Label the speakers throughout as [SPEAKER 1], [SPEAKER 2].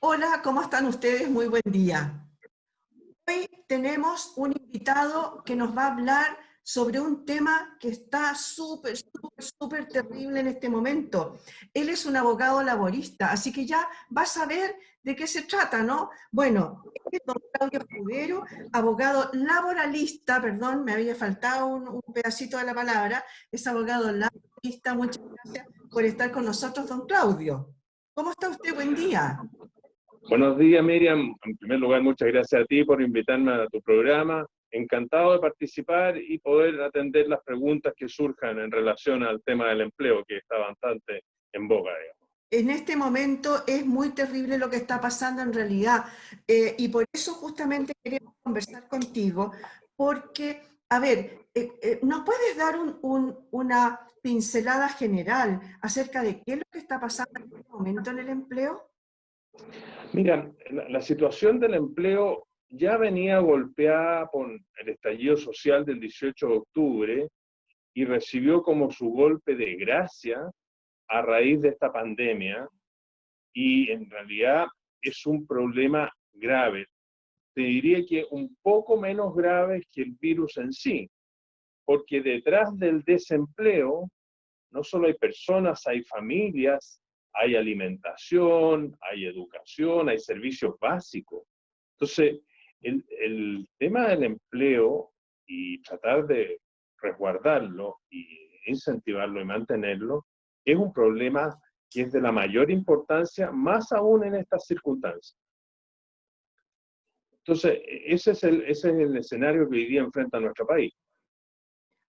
[SPEAKER 1] Hola, ¿cómo están ustedes? Muy buen día. Hoy tenemos un invitado que nos va a hablar sobre un tema que está súper terrible en este momento. Él es un abogado laborista, así que ya vas a ver de qué se trata, ¿no? Bueno, es don Claudio Escudero, abogado laboralista, perdón, me había faltado un pedacito de la palabra, es abogado laboralista. Muchas gracias por estar con nosotros, don Claudio. ¿Cómo está usted? Buen día.
[SPEAKER 2] Buenos días, Miriam. En primer lugar, muchas gracias a ti por invitarme a tu programa. Encantado de participar y poder atender las preguntas que surjan en relación al tema del empleo, que está bastante en boga, digamos.
[SPEAKER 1] En este momento es muy terrible lo que está pasando en realidad, y por eso justamente queremos conversar contigo, porque, a ver, ¿nos puedes dar una pincelada general acerca de qué es lo que está pasando en este momento en el empleo?
[SPEAKER 2] Mira, la situación del empleo ya venía golpeada por el estallido social del 18 de octubre y recibió como su golpe de gracia a raíz de esta pandemia, y en realidad es un problema grave. Te diría que un poco menos grave que el virus en sí, porque detrás del desempleo no solo hay personas, hay familias, hay alimentación, hay educación, hay servicios básicos. Entonces, el tema del empleo y tratar de resguardarlo y incentivarlo y mantenerlo es un problema que es de la mayor importancia, más aún en estas circunstancias. Entonces, ese es el escenario que hoy día enfrenta nuestro país.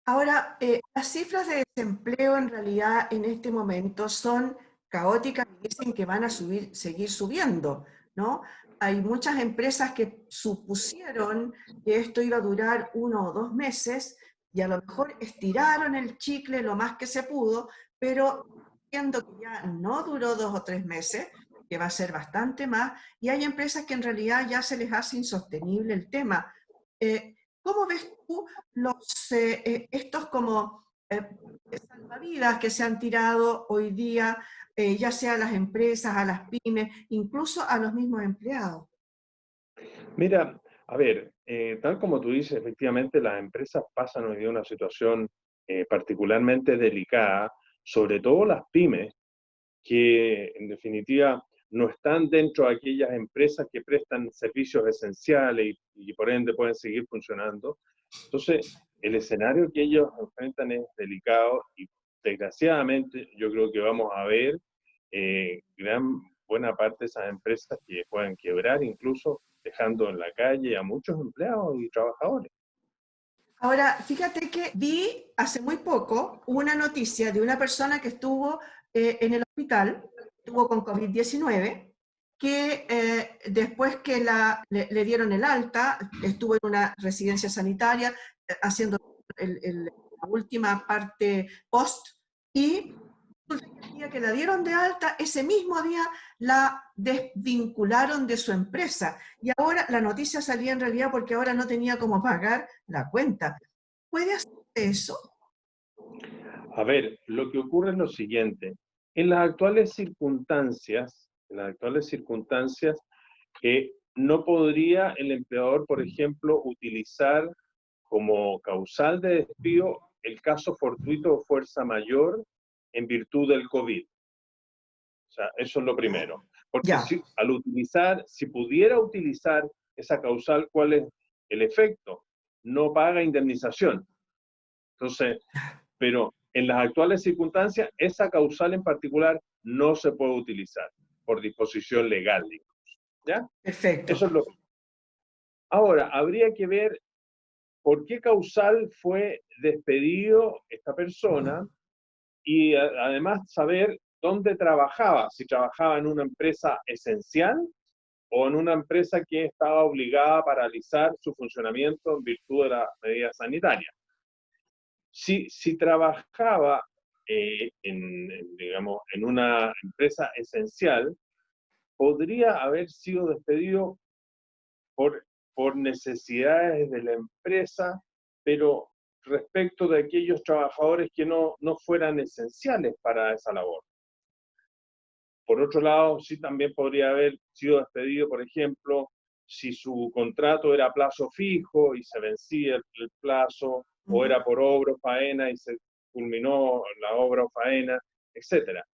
[SPEAKER 1] Ahora, las cifras de desempleo en realidad en este momento son caóticas y dicen que van a subir, seguir subiendo, ¿no? Hay muchas empresas que supusieron que esto iba a durar 1 o 2 meses y a lo mejor estiraron el chicle lo más que se pudo, pero viendo que ya no duró 2 o 3 meses, que va a ser bastante más, y hay empresas que en realidad ya se les hace insostenible el tema. ¿Cómo ves tú estos como salvavidas que se han tirado hoy día, ya sea a las empresas, a las pymes, incluso a los mismos empleados?
[SPEAKER 2] Mira, a ver, tal como tú dices, efectivamente las empresas pasan hoy día una situación particularmente delicada, sobre todo las pymes, que en definitiva no están dentro de aquellas empresas que prestan servicios esenciales y por ende pueden seguir funcionando. Entonces, el escenario que ellos enfrentan es delicado y desgraciadamente yo creo que vamos a ver gran buena parte de esas empresas que pueden quebrar, incluso dejando en la calle a muchos empleados y trabajadores.
[SPEAKER 1] Ahora, fíjate que vi hace muy poco una noticia de una persona que estuvo en el hospital, estuvo con COVID-19, que después que le dieron el alta, estuvo en una residencia sanitaria haciendo la última parte post, y resulta que el día que la dieron de alta, ese mismo día la desvincularon de su empresa. Y ahora la noticia salía en realidad porque ahora no tenía cómo pagar la cuenta. ¿Puede hacer eso?
[SPEAKER 2] A ver, lo que ocurre es lo siguiente. En las actuales circunstancias, no podría el empleador, por ejemplo, utilizar como causal de despido el caso fortuito o fuerza mayor en virtud del COVID. O sea, eso es lo primero. Porque
[SPEAKER 1] Ya,
[SPEAKER 2] si pudiera utilizar esa causal, ¿cuál es el efecto? No paga indemnización. Entonces, pero en las actuales circunstancias, esa causal en particular no se puede utilizar por disposición legal, ¿ya? Eso
[SPEAKER 1] perfecto.
[SPEAKER 2] es lo primero. Ahora, habría que ver por qué causal fue despedido esta persona y además saber dónde trabajaba, si trabajaba en una empresa esencial o en una empresa que estaba obligada a paralizar su funcionamiento en virtud de las medidas sanitarias. Si trabajaba digamos, en una empresa esencial, podría haber sido despedido por, por necesidades de la empresa, pero respecto de aquellos trabajadores que no fueran esenciales para esa labor. Por otro lado, sí también podría haber sido despedido, por ejemplo, si su contrato era a plazo fijo y se vencía el plazo, o
[SPEAKER 1] Ujú.
[SPEAKER 2] era por obra o faena y se culminó la obra o faena, etcétera.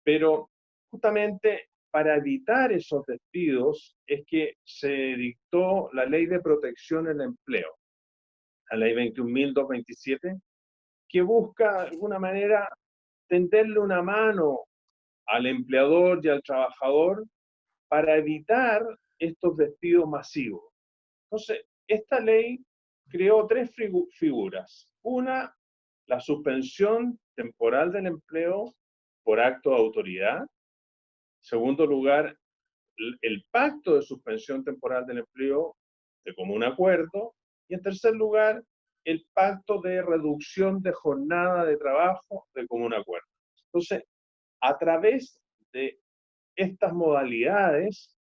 [SPEAKER 2] Pero justamente para evitar esos despidos es que se dictó la Ley de Protección del Empleo, la Ley 21.227, que busca de alguna manera tenderle una mano al empleador y al trabajador para evitar estos despidos masivos. Entonces, esta ley creó tres figuras. Una, la suspensión temporal del empleo por acto de autoridad. Segundo lugar, el pacto de suspensión temporal del empleo de común acuerdo. Y en tercer lugar, el pacto de reducción de jornada de trabajo de común acuerdo. Entonces, a través de estas modalidades,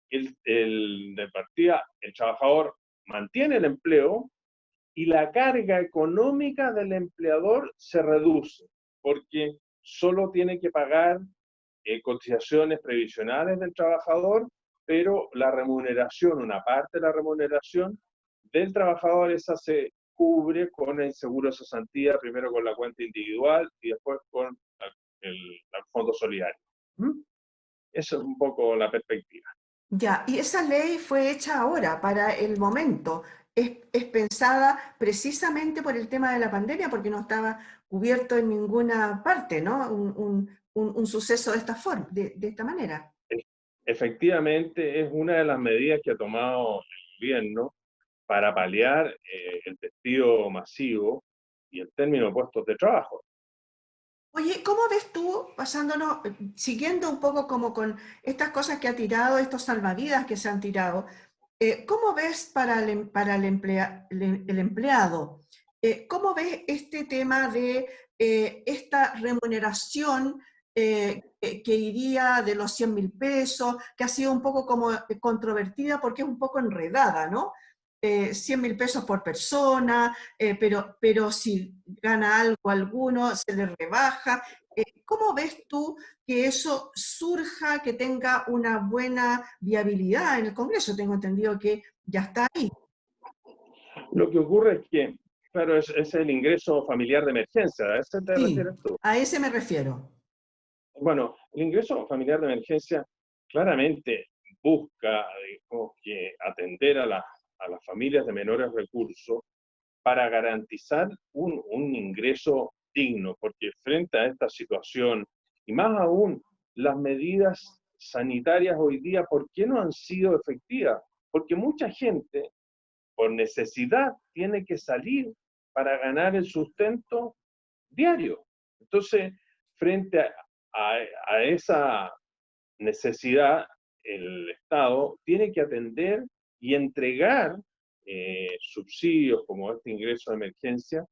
[SPEAKER 2] de partida, el trabajador mantiene el empleo y la carga económica del empleador se reduce, porque solo tiene que pagar cotizaciones previsionales del trabajador, pero la remuneración, una parte de la remuneración del trabajador, esa se cubre con el seguro de cesantía, primero con la cuenta individual y después con el fondo solidario. ¿Mm? Esa es un poco la perspectiva.
[SPEAKER 1] Ya, y esa ley fue hecha ahora, para el momento. Es pensada precisamente por el tema de la pandemia, porque no estaba cubierto en ninguna parte, ¿no? Un suceso de esta forma, de esta manera.
[SPEAKER 2] Efectivamente, es una de las medidas que ha tomado el gobierno para paliar el despido masivo y el término de puestos de trabajo.
[SPEAKER 1] Oye, ¿cómo ves tú, pasándonos, siguiendo un poco como con estas cosas que ha tirado, estos salvavidas que se han tirado, ¿cómo ves para el empleado? ¿Cómo ves este tema de esta remuneración que iría de los 100.000 pesos, que ha sido un poco como controvertida porque es un poco enredada, ¿no? 100.000 pesos por persona, pero si gana algo alguno, se le rebaja. ¿Cómo ves tú que eso surja, que tenga una buena viabilidad en el Congreso? Tengo entendido que ya está ahí.
[SPEAKER 2] Lo que ocurre es que, claro, es el ingreso familiar de emergencia, ¿a ese te
[SPEAKER 1] Sí,
[SPEAKER 2] refieres tú?
[SPEAKER 1] a ese me refiero.
[SPEAKER 2] Bueno, el ingreso familiar de emergencia claramente busca como que atender a las familias de menores recursos para garantizar un ingreso digno, porque frente a esta situación, y más aún, las medidas sanitarias hoy día, ¿por qué no han sido efectivas? Porque mucha gente, por necesidad, tiene que salir para ganar el sustento diario. Entonces, frente a esa necesidad, el Estado tiene que atender y entregar subsidios como este ingreso de emergencia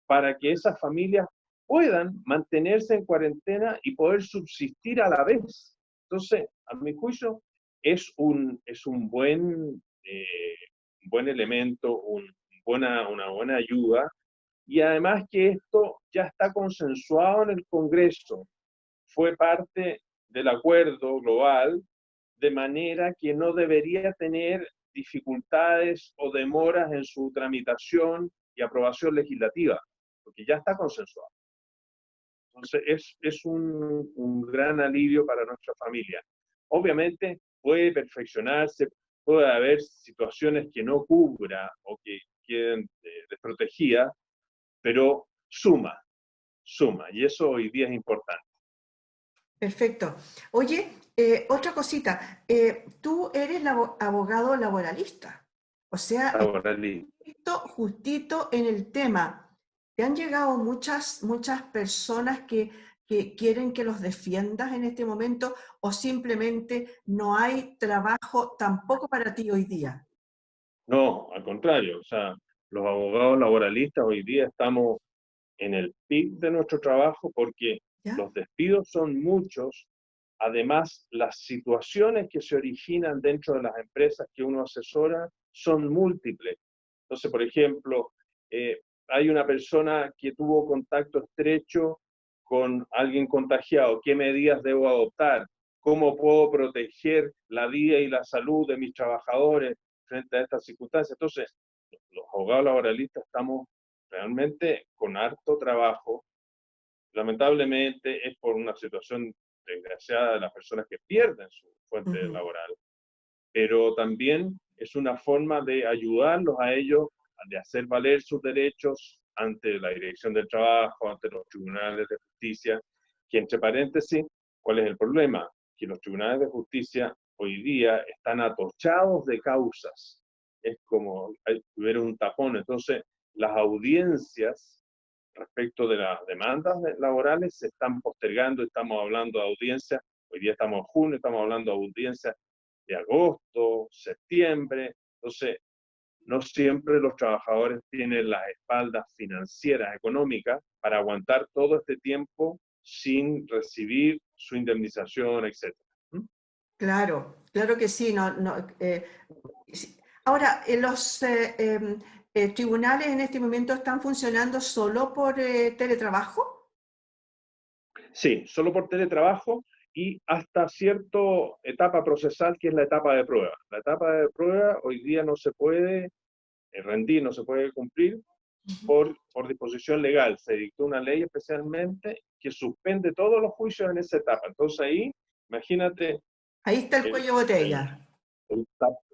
[SPEAKER 2] para que esas familias puedan mantenerse en cuarentena y poder subsistir a la vez. Entonces, a mi juicio, es un buen elemento, una buena ayuda, y además que esto ya está consensuado en el Congreso, fue parte del acuerdo global, de manera que no debería tener dificultades o demoras en su tramitación y aprobación legislativa, porque ya está consensuado. Entonces, es un gran alivio para nuestra familia. Obviamente, puede perfeccionarse, puede haber situaciones que no cubra o que queden desprotegidas, pero suma, y eso hoy día es importante.
[SPEAKER 1] Perfecto. Oye, otra cosita. Tú eres abogado laboralista. O sea,
[SPEAKER 2] Ahora, Lee,
[SPEAKER 1] justito en el tema. ¿Te han llegado muchas personas que quieren que los defiendas en este momento o simplemente no hay trabajo tampoco para ti hoy día?
[SPEAKER 2] no, al contrario, o sea, los abogados laboralistas hoy día estamos en el pic de nuestro trabajo porque
[SPEAKER 1] ¿Ya?
[SPEAKER 2] los despidos son muchos, además las situaciones que se originan dentro de las empresas que uno asesora son múltiples. Entonces, por ejemplo, hay una persona que tuvo contacto estrecho con alguien contagiado, qué medidas debo adoptar, cómo puedo proteger la vida y la salud de mis trabajadores frente a estas circunstancias. Entonces, los abogados laboralistas estamos realmente con harto trabajo. Lamentablemente es por una situación desgraciada de las personas que pierden su fuente
[SPEAKER 1] Ujú.
[SPEAKER 2] laboral, pero también es una forma de ayudarlos a ellos de hacer valer sus derechos ante la Dirección del Trabajo, ante los tribunales de justicia, que entre paréntesis, ¿cuál es el problema? Que los tribunales de justicia hoy día están atochados de causas. Es como hubiera un tapón. Entonces, las audiencias respecto de las demandas laborales se están postergando, estamos hablando de audiencias, hoy día estamos en junio, estamos hablando de audiencias de agosto, septiembre, entonces no siempre los trabajadores tienen las espaldas financieras, económicas, para aguantar todo este tiempo sin recibir su indemnización, etcétera. ¿Mm?
[SPEAKER 1] Claro, claro que sí. No, no, sí. Ahora, los tribunales en este momento están funcionando solo por teletrabajo.
[SPEAKER 2] Sí, solo por teletrabajo y hasta cierta etapa procesal que es la etapa de prueba. La etapa de prueba hoy día no se puede rendir, no se puede cumplir por disposición legal. Se dictó una ley especialmente que suspende todos los juicios en esa etapa. Entonces ahí, imagínate,
[SPEAKER 1] Ahí está el
[SPEAKER 2] el,
[SPEAKER 1] cuello de
[SPEAKER 2] el,
[SPEAKER 1] botella.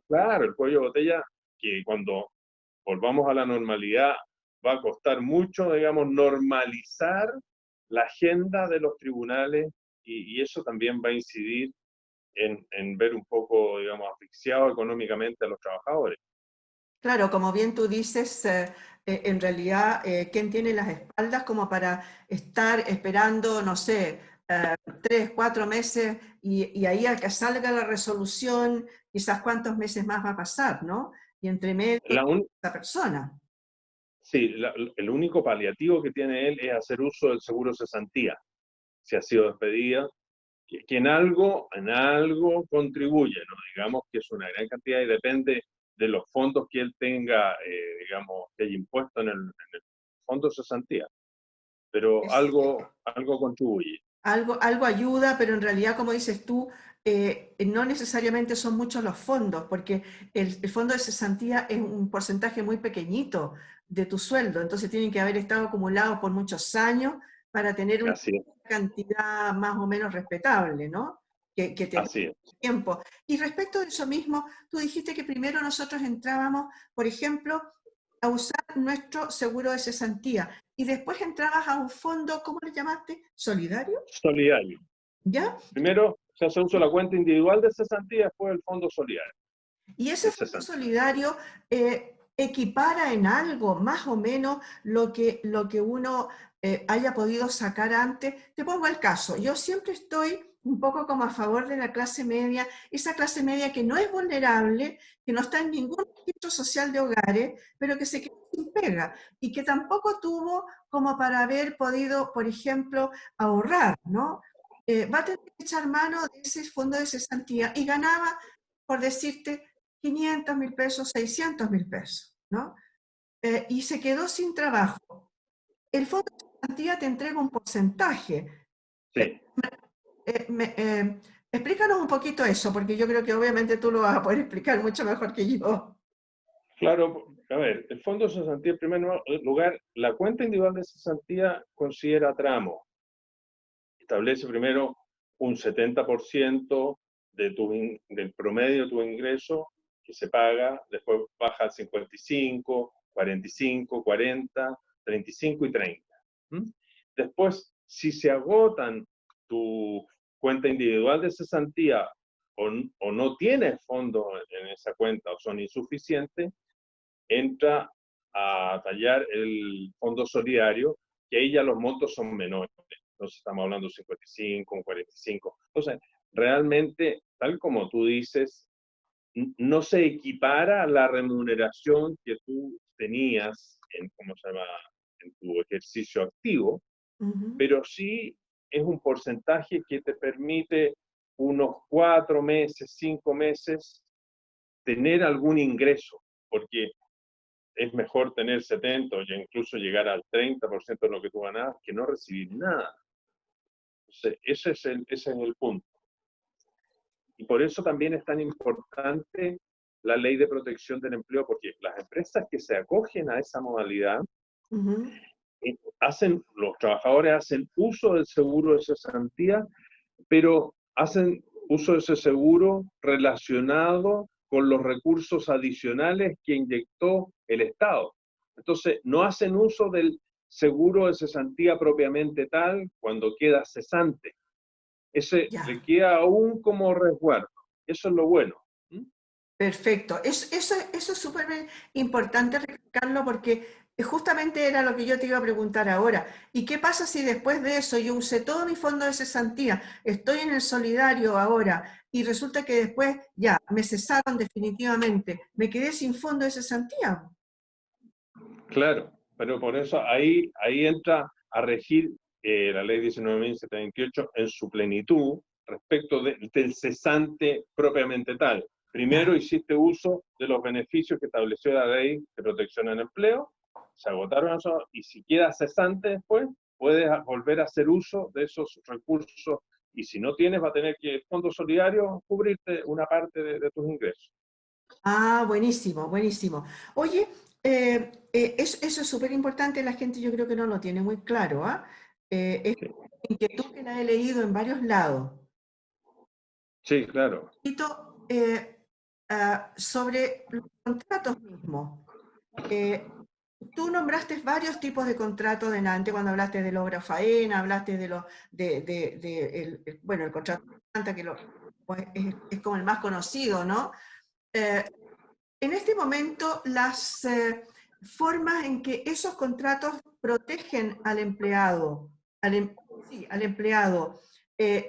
[SPEAKER 2] claro, el cuello de botella, que cuando volvamos a la normalidad va a costar mucho, digamos, normalizar la agenda de los tribunales y eso también va a incidir en ver un poco, digamos, asfixiado económicamente a los trabajadores.
[SPEAKER 1] Claro, como bien tú dices, en realidad, ¿quién tiene las espaldas como para estar esperando, no sé, 3, 4 meses y ahí a que salga la resolución, quizás cuántos meses más va a pasar, ¿no? Y entre medio,
[SPEAKER 2] La un-
[SPEAKER 1] esa persona.
[SPEAKER 2] sí, el único paliativo que tiene él es hacer uso del seguro cesantía, si ha sido despedida, que en algo contribuye, ¿no? Digamos que es una gran cantidad y depende de los fondos que él tenga, digamos, que haya impuesto en el fondo de cesantía, pero
[SPEAKER 1] Es
[SPEAKER 2] algo contribuye.
[SPEAKER 1] algo ayuda, pero en realidad, como dices tú, no necesariamente son muchos los fondos, porque el fondo de cesantía es un porcentaje muy pequeñito de tu sueldo, entonces tienen que haber estado acumulados por muchos años para tener una
[SPEAKER 2] Así es,
[SPEAKER 1] cantidad más o menos respetable, ¿no? Que te dé
[SPEAKER 2] así es.
[SPEAKER 1] tiempo. Y respecto de eso mismo, tú dijiste que primero nosotros entrábamos, por ejemplo, a usar nuestro seguro de cesantía y después entrabas a un fondo, ¿cómo le llamaste? ¿Solidario?
[SPEAKER 2] Solidario.
[SPEAKER 1] ¿Ya?
[SPEAKER 2] Primero se hace uso de la cuenta individual de cesantía, después el fondo solidario
[SPEAKER 1] Y ese
[SPEAKER 2] de
[SPEAKER 1] fondo
[SPEAKER 2] cesantía.
[SPEAKER 1] solidario equipara en algo más o menos lo que uno haya podido sacar antes. Te pongo el caso, yo siempre estoy un poco como a favor de la clase media, esa clase media que no es vulnerable, que no está en ningún registro social de hogares, pero que se quedó sin pega y que tampoco tuvo como para haber podido, por ejemplo, ahorrar, ¿no? Va a tener que echar mano de ese fondo de cesantía y ganaba, por decirte, 500.000 pesos, 600.000 pesos, ¿no? Y se quedó sin trabajo. El fondo de garantía te entrega un porcentaje.
[SPEAKER 2] Sí,
[SPEAKER 1] Explícanos un poquito eso, porque yo creo que obviamente tú lo vas a poder explicar mucho mejor que yo.
[SPEAKER 2] claro, a ver, el fondo de cesantía, en primer lugar, la cuenta individual de cesantía considera tramos. Establece primero un 70% del promedio de tu ingreso que se paga, después baja al 55, 45, 40, 35 y 30. ¿Mm? Después, si se agotan tu cuenta individual de cesantía o no tienes fondos en esa cuenta o son insuficientes, entra a tallar el fondo solidario, que ahí ya los montos son menores. Entonces estamos hablando de 55, un 45. Entonces, realmente, tal como tú dices, no se equipara a la remuneración que tú tenías en, ¿cómo se llama?, en tu ejercicio activo,
[SPEAKER 1] Ujú.
[SPEAKER 2] pero sí es un porcentaje que te permite unos 4 meses, 5 meses, tener algún ingreso, porque es mejor tener 70 o incluso llegar al 30% de lo que tú ganas que no recibir nada. Entonces, ese es el punto. Y por eso también es tan importante la ley de protección del empleo, porque las empresas que se acogen a esa modalidad,
[SPEAKER 1] Ujú.
[SPEAKER 2] los trabajadores hacen uso del seguro de cesantía, pero hacen uso de ese seguro relacionado con los recursos adicionales que inyectó el Estado. Entonces, no hacen uso del seguro de cesantía propiamente tal cuando queda cesante. Ese le
[SPEAKER 1] Ya.
[SPEAKER 2] queda aún como resguardo. Eso es lo bueno. ¿Mm?
[SPEAKER 1] Perfecto. Eso es súper importante recalcarlo porque justamente era lo que yo te iba a preguntar ahora. ¿Y qué pasa si después de eso yo usé todo mi fondo de cesantía, estoy en el solidario ahora y resulta que después ya me cesaron definitivamente, me quedé sin fondo de cesantía?
[SPEAKER 2] Claro, pero por eso ahí entra a regir la ley 19.728 en su plenitud respecto del cesante propiamente tal. Primero
[SPEAKER 1] Ya.
[SPEAKER 2] hiciste uso de los beneficios que estableció la ley de protección al empleo, se agotaron esos, y si quedas cesante después, puedes volver a hacer uso de esos recursos, y si no tienes, va a tener que el Fondo Solidario cubrirte una parte de tus ingresos.
[SPEAKER 1] Ah, buenísimo, buenísimo. Oye, eso es súper importante, la gente yo creo que no lo tiene muy claro, ¿ah? Es
[SPEAKER 2] Sí,
[SPEAKER 1] una inquietud que la he leído en varios lados.
[SPEAKER 2] sí, claro.
[SPEAKER 1] Poquito, sobre los contratos mismos. Eh, Tú nombraste varios tipos de contratos delante cuando hablaste de la obra faena, hablaste de bueno, el contrato de planta, que pues, es como el más conocido, ¿no? Eh, en este momento, las formas en que esos contratos protegen al empleado, sí, al empleado,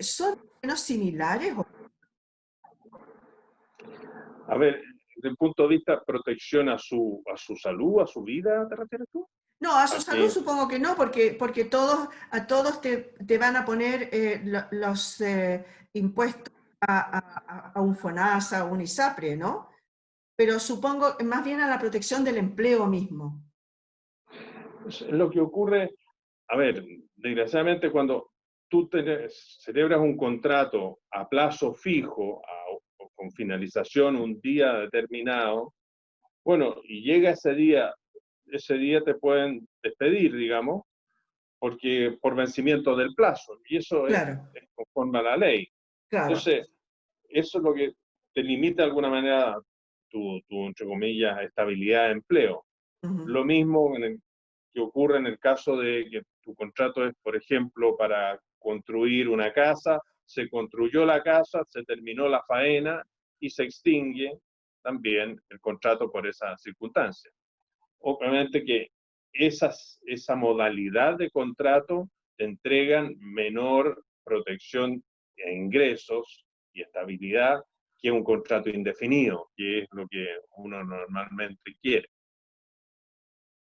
[SPEAKER 1] ¿son menos similares?
[SPEAKER 2] A ver, desde el punto de vista protección a su salud, a su vida, ¿te refieres tú?
[SPEAKER 1] No, a su
[SPEAKER 2] A
[SPEAKER 1] salud
[SPEAKER 2] que,
[SPEAKER 1] supongo que no, porque a todos te van a poner los impuestos a un FONASA, a un ISAPRE, ¿no? Pero supongo más bien a la protección del empleo mismo.
[SPEAKER 2] pues, lo que ocurre, a ver, desgraciadamente cuando celebras un contrato a plazo fijo, o con finalización un día determinado, bueno, y llega ese día te pueden despedir, digamos, porque por vencimiento del plazo, y eso
[SPEAKER 1] Claro,
[SPEAKER 2] es conforme a la ley.
[SPEAKER 1] claro.
[SPEAKER 2] Entonces, eso es lo que te limita de alguna manera entre comillas, estabilidad de empleo.
[SPEAKER 1] Ujú.
[SPEAKER 2] Lo mismo que ocurre en el caso de que tu contrato es, por ejemplo, para construir una casa, se construyó la casa, se terminó la faena y se extingue también el contrato por esa circunstancia. Obviamente que esa modalidad de contrato te entregan menor protección e ingresos y estabilidad que un contrato indefinido, que es lo que uno normalmente quiere.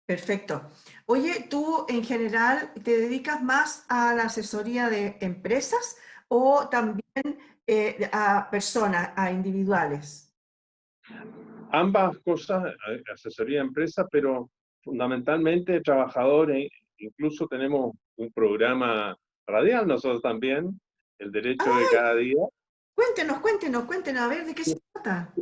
[SPEAKER 1] Perfecto. Oye, ¿tú en general te dedicas más a la asesoría de empresas o también a personas, a individuales?
[SPEAKER 2] Ambas cosas, asesoría de empresa, pero fundamentalmente trabajadores, incluso tenemos un programa radial nosotros también, El Derecho de
[SPEAKER 1] Ay,
[SPEAKER 2] Cada Día.
[SPEAKER 1] cuéntenos, a ver de qué se trata.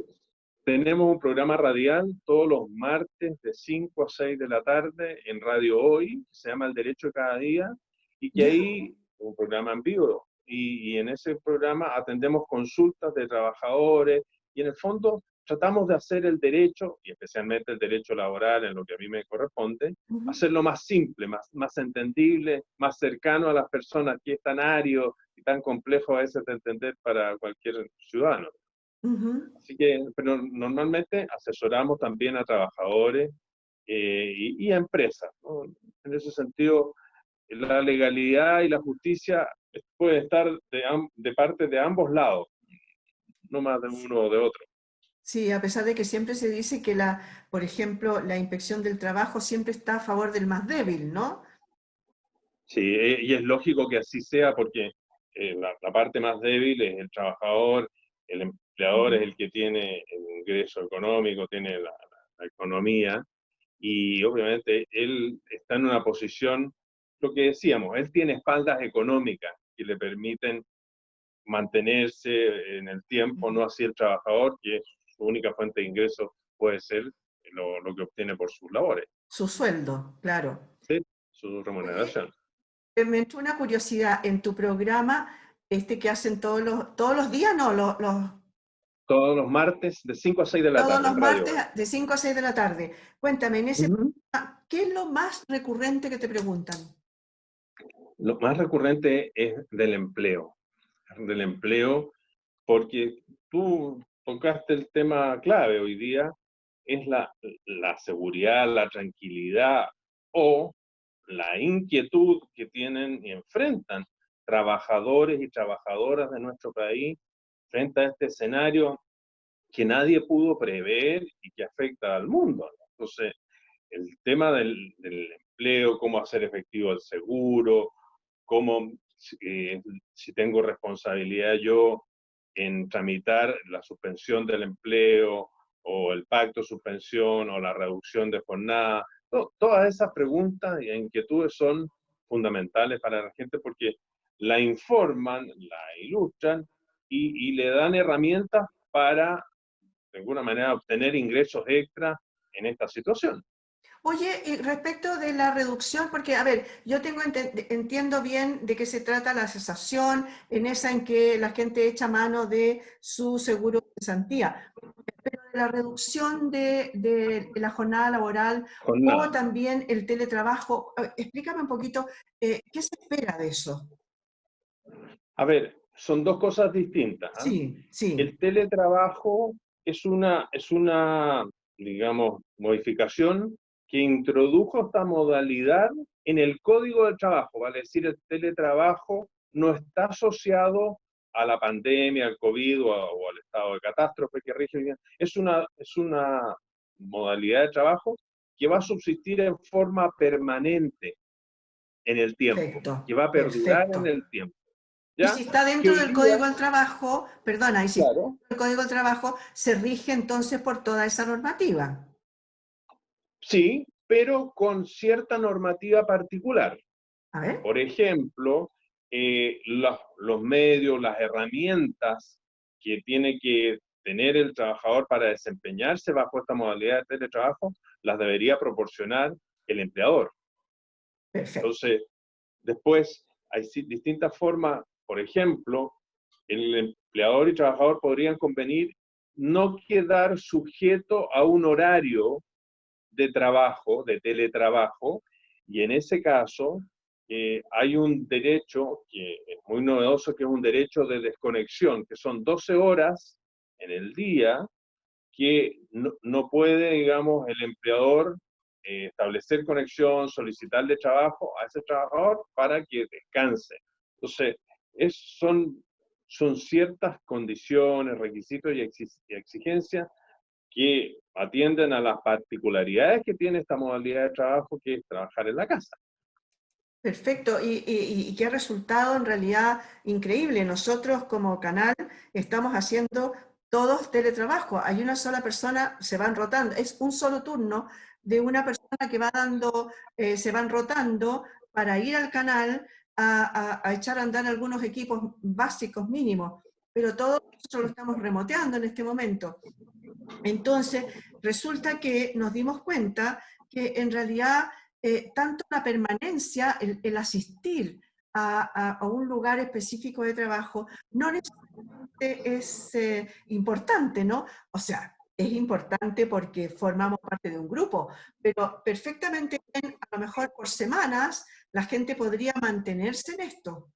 [SPEAKER 2] Tenemos un programa radial todos los martes de 5 a 6 de la tarde en Radio Hoy, que se llama El Derecho de Cada Día, y que
[SPEAKER 1] ¿Ya?
[SPEAKER 2] ahí, un programa en vivo, y en ese programa atendemos consultas de trabajadores, y en el fondo tratamos de hacer el derecho, y especialmente el derecho laboral, en lo que a mí me corresponde,
[SPEAKER 1] Ujú,
[SPEAKER 2] hacerlo más simple, más entendible, más cercano a las personas, que es tan ario y tan complejo a veces de entender para cualquier ciudadano.
[SPEAKER 1] ujú.
[SPEAKER 2] Así que, pero normalmente asesoramos también a trabajadores y a empresas, ¿no? En ese sentido, la legalidad y la justicia puede estar de parte de ambos lados, no más de uno o de otro.
[SPEAKER 1] Sí, a pesar de que siempre se dice que por ejemplo, la inspección del trabajo siempre está a favor del más débil, ¿no?
[SPEAKER 2] Sí, y es lógico que así sea porque la parte más débil es el trabajador, el empleador es
[SPEAKER 1] Ujú,
[SPEAKER 2] el que tiene el ingreso económico, tiene la economía, y obviamente él está en una posición, lo que decíamos, él tiene espaldas económicas, que le permiten mantenerse en el tiempo, no así el trabajador, que su única fuente de ingresos puede ser lo que obtiene por sus labores,
[SPEAKER 1] Su sueldo, claro.
[SPEAKER 2] ¿sí? Su
[SPEAKER 1] Oye,
[SPEAKER 2] remuneración.
[SPEAKER 1] me entró una curiosidad en tu programa, que hacen todos los días, no,
[SPEAKER 2] Todos los martes de 5 a 6 de la
[SPEAKER 1] todos
[SPEAKER 2] tarde
[SPEAKER 1] los
[SPEAKER 2] en Radio
[SPEAKER 1] martes
[SPEAKER 2] Web.
[SPEAKER 1] de 5 a 6 de la tarde. Cuéntame, en ese
[SPEAKER 2] Ujú.
[SPEAKER 1] programa, ¿qué es lo más recurrente que te preguntan?
[SPEAKER 2] Lo más recurrente es del empleo, porque tú tocaste el tema clave hoy día, es la seguridad, la tranquilidad o la inquietud que tienen y enfrentan trabajadores y trabajadoras de nuestro país frente a este escenario que nadie pudo prever y que afecta al mundo, ¿no? Entonces, el tema del empleo, cómo hacer efectivo el seguro, cómo, si tengo responsabilidad yo en tramitar la suspensión del empleo o el pacto de suspensión o la reducción de jornada. Todas esas preguntas e inquietudes son fundamentales para la gente porque la informan, la ilustran y le dan herramientas para, de alguna manera, obtener ingresos extra en esta situación.
[SPEAKER 1] Oye, y respecto de la reducción, porque, a ver, yo entiendo bien de qué se trata la cesación, en esa en que la gente echa mano de su seguro de cesantía, pero de la reducción de la jornada laboral o
[SPEAKER 2] Jornada.
[SPEAKER 1] también el teletrabajo, explícame un poquito, ¿qué se espera de eso?
[SPEAKER 2] A ver, son dos cosas distintas, ¿ah?
[SPEAKER 1] Sí, sí,
[SPEAKER 2] El teletrabajo es una, digamos, modificación que introdujo esta modalidad en el Código del Trabajo, vale decir, el teletrabajo no está asociado a la pandemia, al COVID o al estado de catástrofe que rige hoy día. Es una modalidad de trabajo que va a subsistir en forma permanente en el tiempo,
[SPEAKER 1] perfecto,
[SPEAKER 2] que va a perdurar en
[SPEAKER 1] perfecto.
[SPEAKER 2] el tiempo,
[SPEAKER 1] Y si
[SPEAKER 2] ¿ya?
[SPEAKER 1] está
[SPEAKER 2] Que
[SPEAKER 1] dentro
[SPEAKER 2] hoy
[SPEAKER 1] del
[SPEAKER 2] día,
[SPEAKER 1] Código del Trabajo, perdona, y si está
[SPEAKER 2] claro,
[SPEAKER 1] dentro del Código del Trabajo, se rige entonces por toda esa normativa.
[SPEAKER 2] sí, pero con cierta normativa particular.
[SPEAKER 1] A ver,
[SPEAKER 2] Por ejemplo, los medios, las herramientas que tiene que tener el trabajador para desempeñarse bajo esta modalidad de teletrabajo, las debería proporcionar el empleador.
[SPEAKER 1] perfecto.
[SPEAKER 2] Entonces, después hay distintas formas, por ejemplo, el empleador y trabajador podrían convenir no quedar sujeto a un horario de trabajo, de teletrabajo, y en ese caso hay un derecho que es muy novedoso, que es un derecho de desconexión, que son 12 horas en el día que no puede, digamos, el empleador establecer conexión, solicitarle trabajo a ese trabajador para que descanse. Entonces, son ciertas condiciones, requisitos y exigencias que atienden a las particularidades que tiene esta modalidad de trabajo, que es trabajar en la casa.
[SPEAKER 1] Perfecto, y que ha resultado en realidad increíble. Nosotros como canal estamos haciendo todos teletrabajo. Hay una sola persona, se van rotando, es un solo turno de una persona que va dando, se van rotando para ir al canal a echar a andar algunos equipos básicos mínimos, pero todo eso lo estamos remoteando en este momento. Entonces, resulta que nos dimos cuenta que en realidad tanto la permanencia, el asistir a un lugar específico de trabajo, no necesariamente es importante, ¿no? O sea, es importante porque formamos parte de un grupo, pero perfectamente bien, a lo mejor por semanas, la gente podría mantenerse en esto.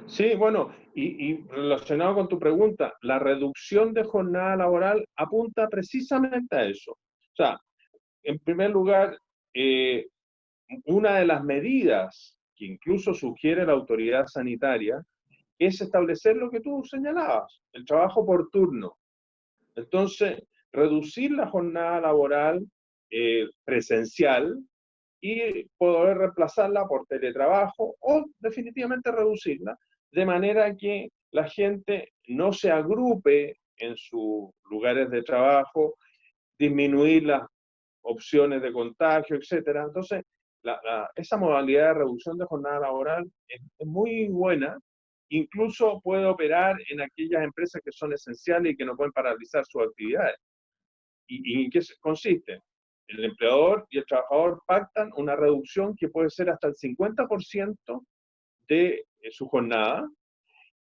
[SPEAKER 2] Sí, bueno, y relacionado con tu pregunta, la reducción de jornada laboral apunta precisamente a eso. O sea, en primer lugar, eh, una de las medidas que incluso sugiere la autoridad sanitaria es establecer lo que tú señalabas, el trabajo por turno. Entonces, reducir la jornada laboral presencial y poder reemplazarla por teletrabajo o definitivamente reducirla, de manera que la gente no se agrupe en sus lugares de trabajo, disminuir las opciones de contagio, etcétera. Entonces, esa modalidad de reducción de jornada laboral es muy buena, incluso puede operar en aquellas empresas que son esenciales y que no pueden paralizar sus actividades. ¿Y en qué consiste? El empleador y el trabajador pactan una reducción que puede ser hasta el 50% de su jornada,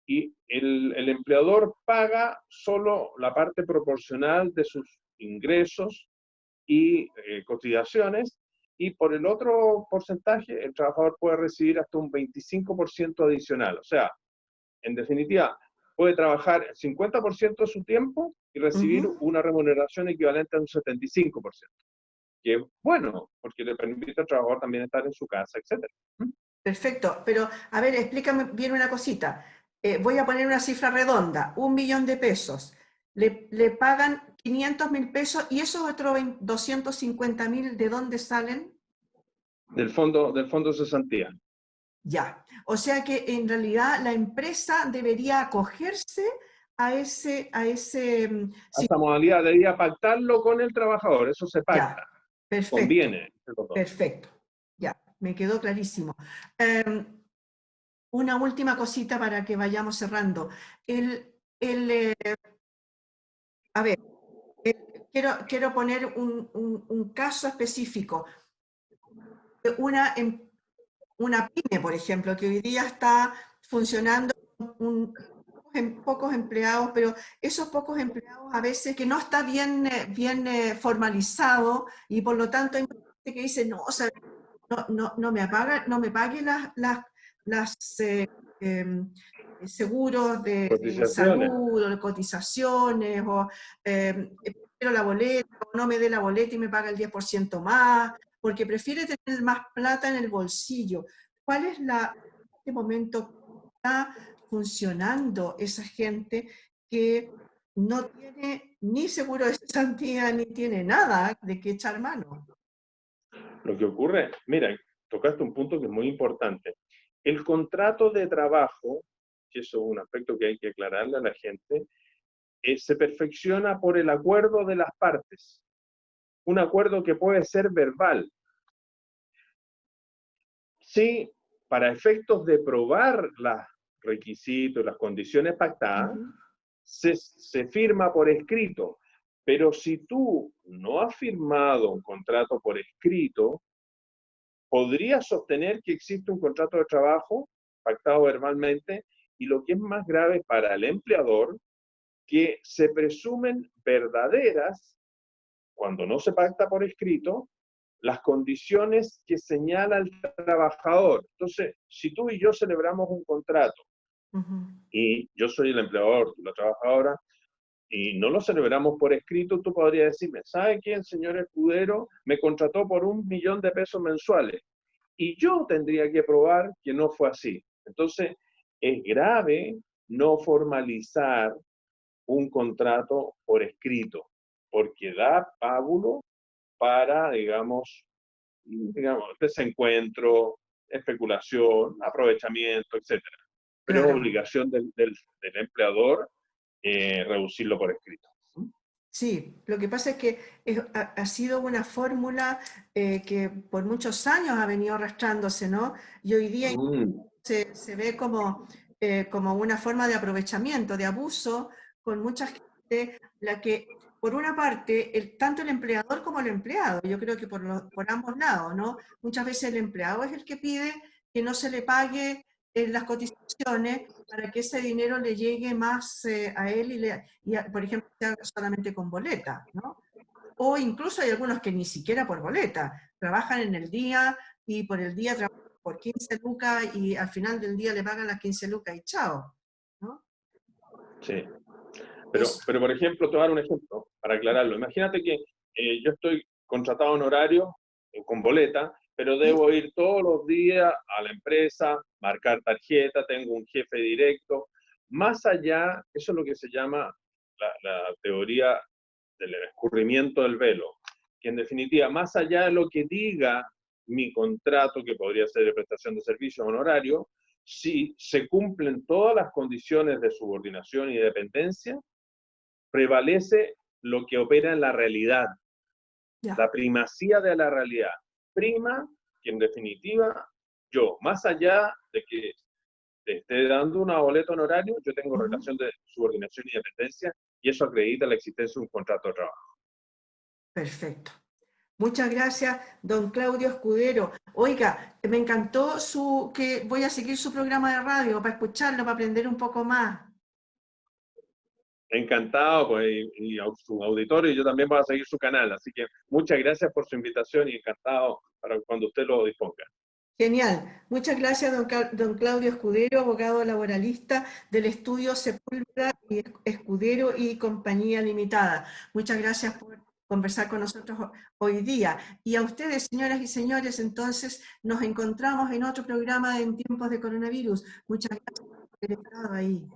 [SPEAKER 2] y el empleador paga solo la parte proporcional de sus ingresos y cotizaciones, y por el otro porcentaje el trabajador puede recibir hasta un 25% adicional. O sea, en definitiva, puede trabajar el 50% de su tiempo y recibir una remuneración equivalente a un 75%, que es bueno, porque le permite al trabajador también estar en su casa, etc.
[SPEAKER 1] Perfecto, pero a ver, explícame bien una cosita. Voy a poner una cifra redonda, 1.000.000 de pesos. Le pagan 500.000 pesos y esos otros 250.000, ¿de dónde salen?
[SPEAKER 2] Del fondo de cesantía.
[SPEAKER 1] Ya. O sea que en realidad la empresa debería acogerse a ese,
[SPEAKER 2] A esta modalidad debería pactarlo con el trabajador, eso se pacta,
[SPEAKER 1] ya, perfecto,
[SPEAKER 2] conviene.
[SPEAKER 1] perfecto. Ya, me quedó clarísimo. Eh, una última cosita para que vayamos cerrando. El, el, eh, a ver, quiero poner un caso específico. Una, una pyme, por ejemplo, que hoy día está funcionando pocos empleados, pero esos pocos empleados a veces que no está bien formalizado, y por lo tanto hay gente que dice, no, o sea, no me pague las seguros de
[SPEAKER 2] Cotizaciones.
[SPEAKER 1] salud o de cotizaciones, o pero la boleta, o no me dé la boleta y me paga el 10% más, porque prefiere tener más plata en el bolsillo. ¿Cuál es en este momento está funcionando esa gente que no tiene ni seguro de cesantía ni tiene nada de qué echar mano?
[SPEAKER 2] Lo que ocurre, mira, tocaste un punto que es muy importante. El contrato de trabajo, que eso es un aspecto que hay que aclararle a la gente, se perfecciona por el acuerdo de las partes. Un acuerdo que puede ser verbal. Sí, para efectos de probar los requisitos, las condiciones pactadas, se firma por escrito. Pero si tú no has firmado un contrato por escrito, podrías sostener que existe un contrato de trabajo pactado verbalmente, y lo que es más grave para el empleador, que se presumen verdaderas, cuando no se pacta por escrito, las condiciones que señala el trabajador. Entonces, si tú y yo celebramos un contrato, y yo soy el empleador, tú la trabajadora, y no lo celebramos por escrito, tú podrías decirme, ¿sabe qué? El señor Escudero me contrató por 1.000.000 de pesos mensuales, y yo tendría que probar que no fue así. Entonces, es grave no formalizar un contrato por escrito, porque da pábulo para, digamos, desencuentro, especulación, aprovechamiento, etcétera. Pero es
[SPEAKER 1] Claro.
[SPEAKER 2] obligación del empleador reducirlo por escrito.
[SPEAKER 1] Sí, lo que pasa es que ha sido una fórmula que por muchos años ha venido arrastrándose, ¿no? Y hoy día
[SPEAKER 2] Mm,
[SPEAKER 1] se ve como una forma de aprovechamiento, de abuso, con mucha gente, la que, por una parte, tanto el empleador como el empleado, yo creo que por ambos lados, ¿no? Muchas veces el empleado es el que pide que no se le pague las cotizaciones para que ese dinero le llegue más a él por ejemplo, sea solamente con boleta, ¿no? O incluso hay algunos que ni siquiera por boleta, trabajan en el día y por el día trabajan por 15 lucas y al final del día le pagan las 15 lucas y chao, ¿no?
[SPEAKER 2] sí.
[SPEAKER 1] Eso.
[SPEAKER 2] Pero, por ejemplo, te voy a dar un ejemplo para aclararlo. Imagínate que yo estoy contratado en horario con boleta, pero
[SPEAKER 1] ¿Sí?
[SPEAKER 2] debo ir todos los días a la empresa, marcar tarjeta, tengo un jefe directo. Más allá, eso es lo que se llama la teoría del escurrimiento del velo, que en definitiva, más allá de lo que diga mi contrato, que podría ser de prestación de servicios honorario, si se cumplen todas las condiciones de subordinación y dependencia, prevalece lo que opera en la realidad,
[SPEAKER 1] Ya.
[SPEAKER 2] la primacía de la realidad. Prima que en definitiva, yo, más allá de que te esté dando una boleta honorario, yo tengo relación de subordinación y dependencia, y eso acredita la existencia de un contrato de trabajo.
[SPEAKER 1] Perfecto. Muchas gracias, don Claudio Escudero. Oiga, me encantó que voy a seguir su programa de radio para escucharlo, para aprender un poco más.
[SPEAKER 2] Encantado, pues, y a su auditorio, y yo también voy a seguir su canal, así que muchas gracias por su invitación y encantado para cuando usted lo disponga.
[SPEAKER 1] Genial. Muchas gracias, don Claudio Escudero, abogado laboralista del estudio Sepúlveda y Escudero y Compañía Limitada. Muchas gracias por conversar con nosotros hoy día. Y a ustedes, señoras y señores, entonces nos encontramos en otro programa en tiempos de coronavirus. Muchas gracias por haber estado ahí.